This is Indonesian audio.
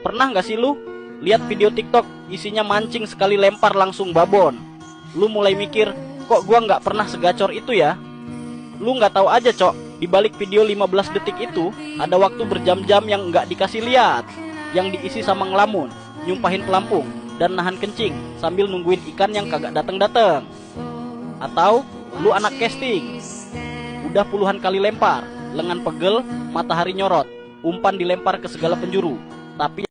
Pernah nggak sih lu lihat video TikTok isinya mancing sekali lempar langsung babon? Lu mulai mikir, kok gua nggak pernah segacor itu ya? Lu nggak tahu aja, Cok, di balik video 15 detik itu ada waktu berjam-jam yang nggak dikasih lihat, yang diisi sama ngelamun, nyumpahin pelampung, dan nahan kencing sambil nungguin ikan yang kagak dateng-dateng. Atau lu anak casting, udah puluhan kali lempar, lengan pegel, matahari nyorot, umpan dilempar ke segala penjuru, tapi